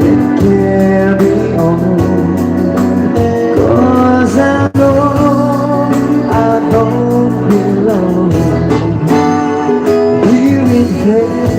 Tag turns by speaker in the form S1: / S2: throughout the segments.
S1: and carry on. 'Cause I know I don't belong here in heaven.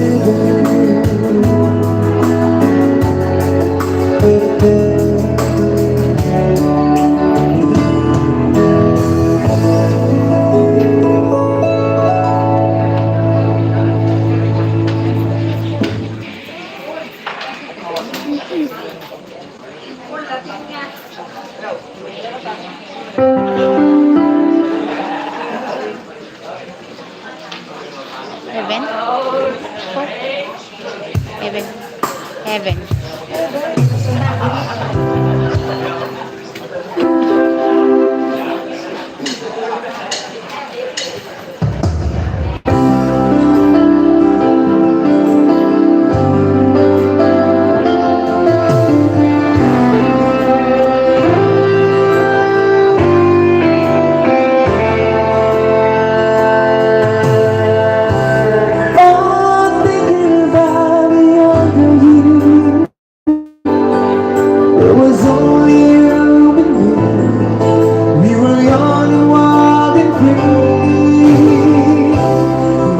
S2: Heaven? Heaven. Heaven.
S1: Oh, thinking about the other year, it was only you and me. We were young and wild and free.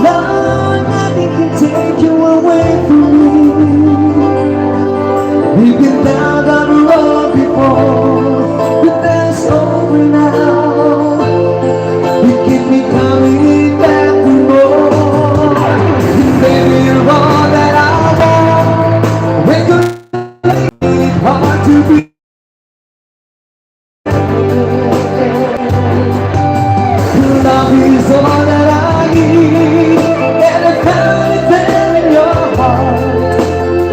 S1: Lord, nothing can take you away from me. We've been down that road before, but that's over now. You keep me coming back for more. Baby, you're all that I want. When good, it's hard to be. Love is all that I need, and I found it there in your heart.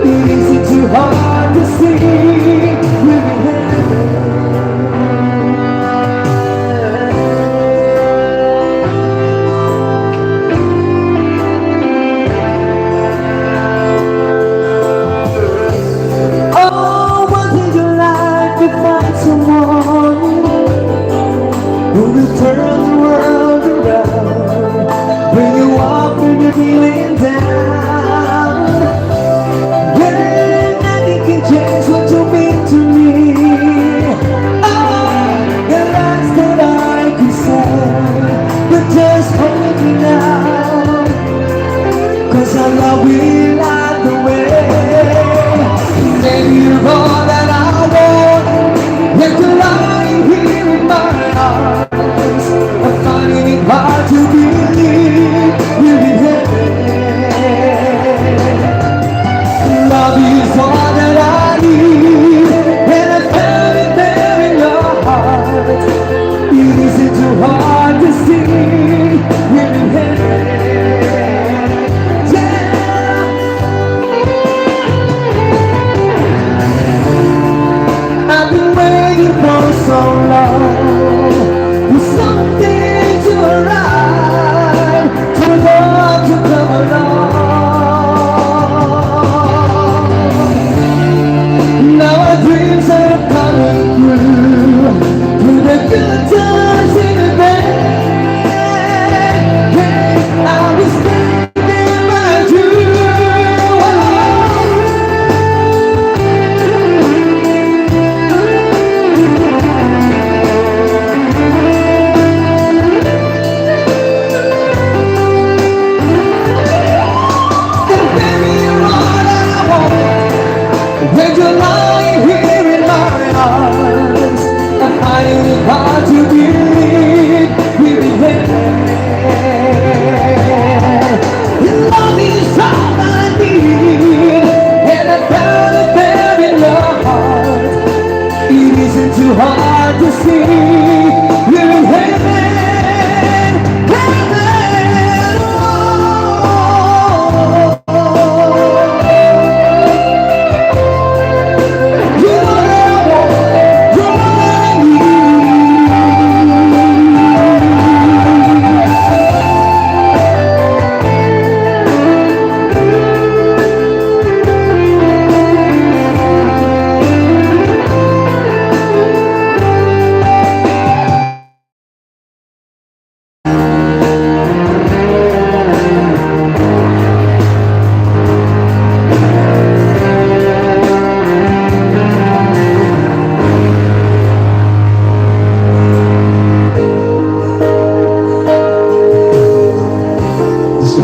S1: Easy too hard to see. We'll be oh, wasn't your life to find someone who will turn the world around when you walk when you're feeling down? Yeah, nothing can change what you mean to me. Oh, the last that I could say, but just hold me now, 'cause I love you like the way. Maybe you're all that I want. When you're lying here in my arms, I'm finding it hard to believe you're in heaven. Love is all that I need, and I found it there in your heart. It isn't too hard to see we're in heaven. Yeah,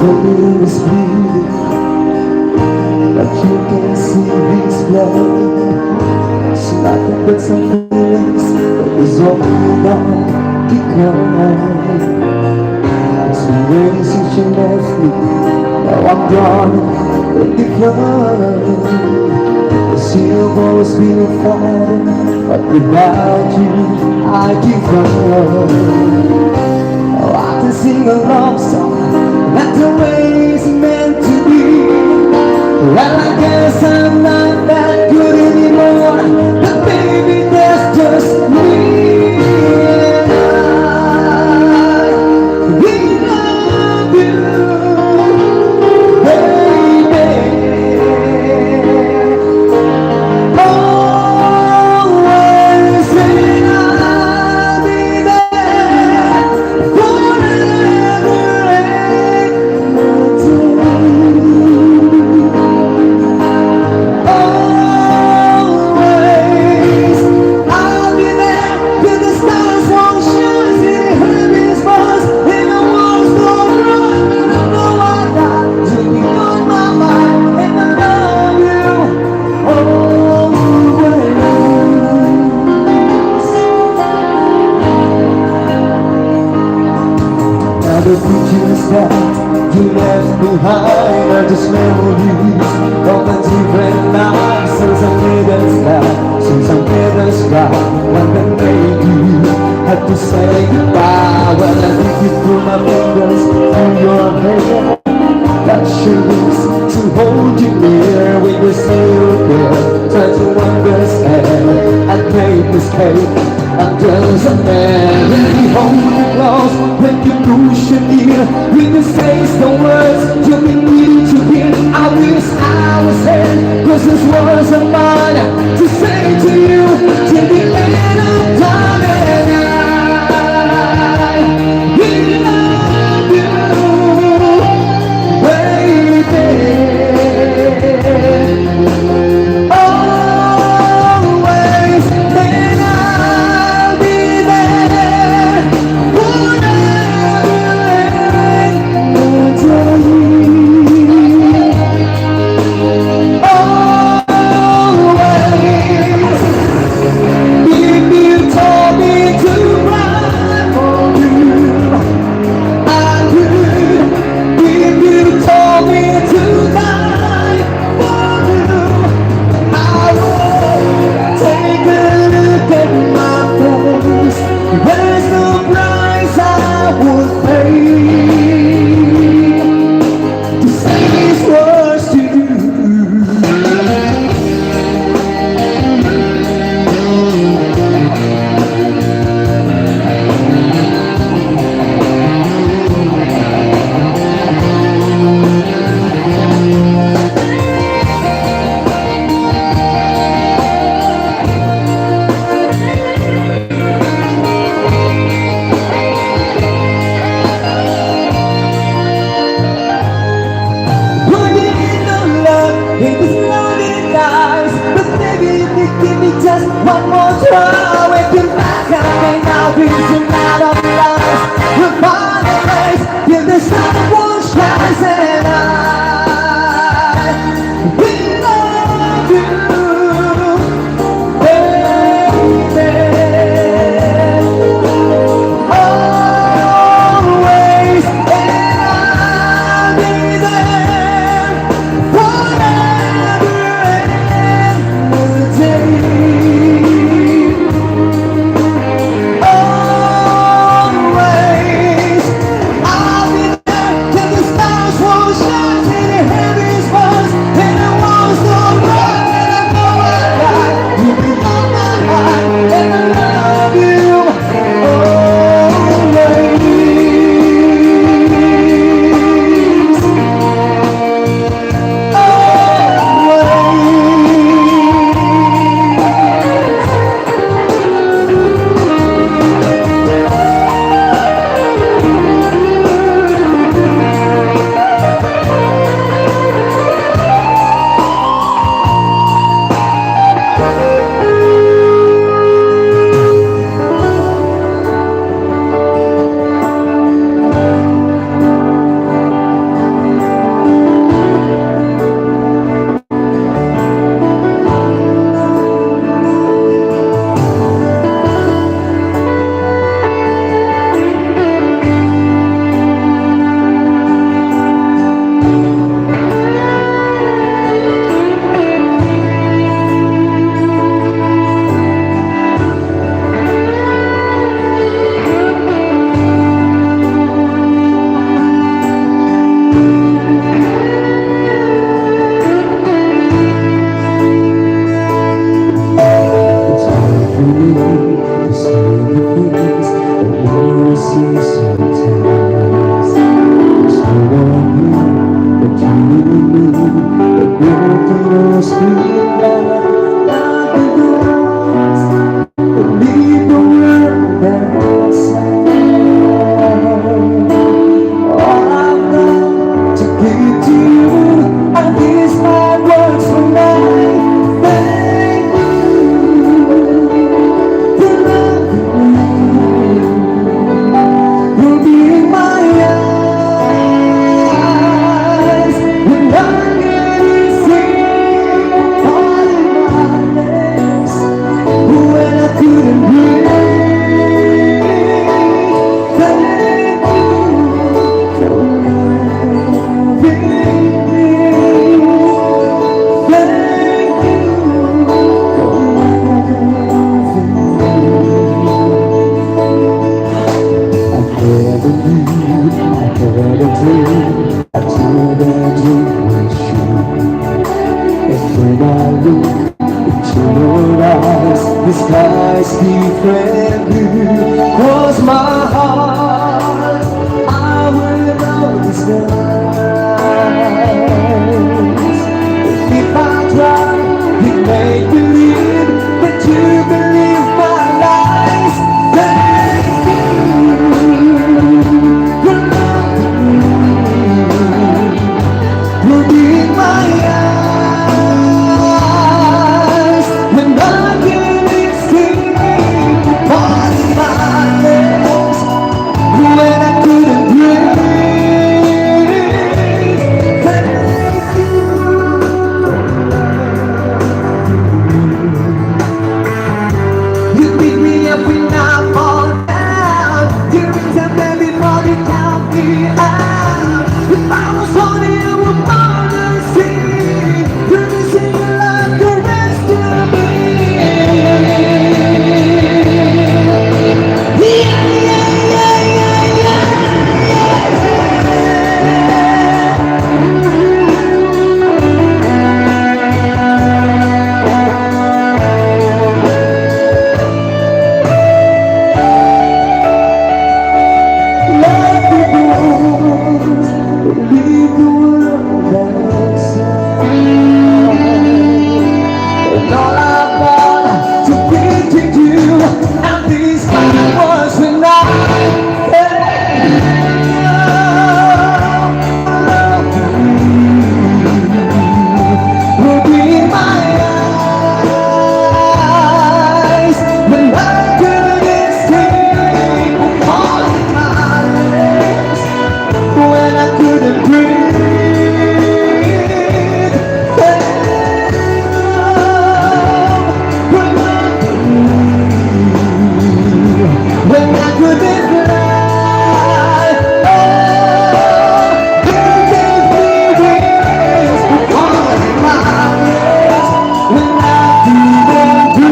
S1: moon is bleeding, but you can see his blood. It's nothing but some feelings that is all about because it's been waiting since you left me. Now I'm gone with the flood. You've always been a father, but without you I give up. Oh, I can sing a love song, that's the way it's meant to be. Well, I guess I'm not that good anymore, but baby, that's just me. And we love you, baby. Always, and I'll be there forever and always, I'll be there till the stars won't shine. See heaven's bars and the walls don't run. I know I got to be on my mind, and I love you always. Now the future's that you left behind are just memories of a different life. Since I made us laugh, since I made us cry, when the made you had to say goodbye. When I think you through my fingers through your hair, that shoes to hold you near when you say you're there. Try to understand I made mistake. I'm just a man. When you hold me close, when you push you near, when you say some words you need to hear. I wish I was here, 'cause this words are mine to say to you till the end of time and night. We love you, baby. Always, and I'll be there forever and eternally. Always, if you told me to run for you, I would. If you told me to die for you, I would. Take a look at my face. There's no price I would pay to say these words to you. Just one more try, we can back again. Now this is not of lies. We're finally raised, give the sun one shines and we love you, baby. Always, and I'll be there forever and eternally. Always, I'll be there till the stars won't shine. scream out like the doors and leave the world outside. All I've got to give to you are these my words for life. Thank you for loving me. You'll be in my eyes when I can't see all in my legs when I couldn't breathe. Thank you for loving me. Thank you for loving me. I never knew, I had a dream until that dream was true. And when I look into your eyes, the sky's different blue. Cross my heart, I will always rise. If I try, it make believe that you believe my lies. Thank you for loving me. You'll be in my eyes when I can't see all in my legs when I couldn't breathe. Thank you. You pick me up when I fall down. You reach up and before you count me out. If I was holding you upon the sea, you'd be singing like the rest of me. Yeah, yeah, yeah, yeah, Love the world, leave the world outside. And all I've got to give to you, and these fine words when I love you. Will be in my eyes when I couldn't see all in my legs when I couldn't breathe. Thank you for loving me when I couldn't fly. Oh, you gave me wings all in my legs when I couldn't breathe.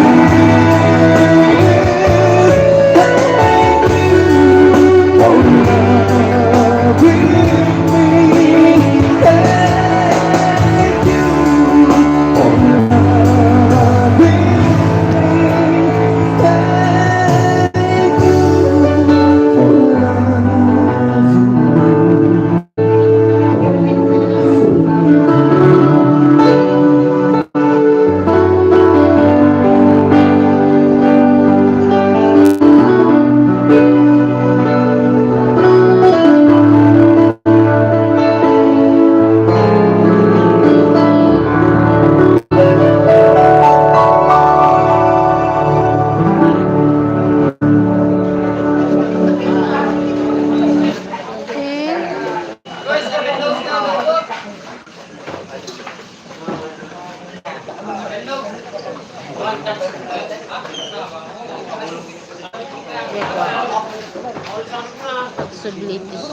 S1: Thank you for loving me. Thank you for loving
S2: Sublitis.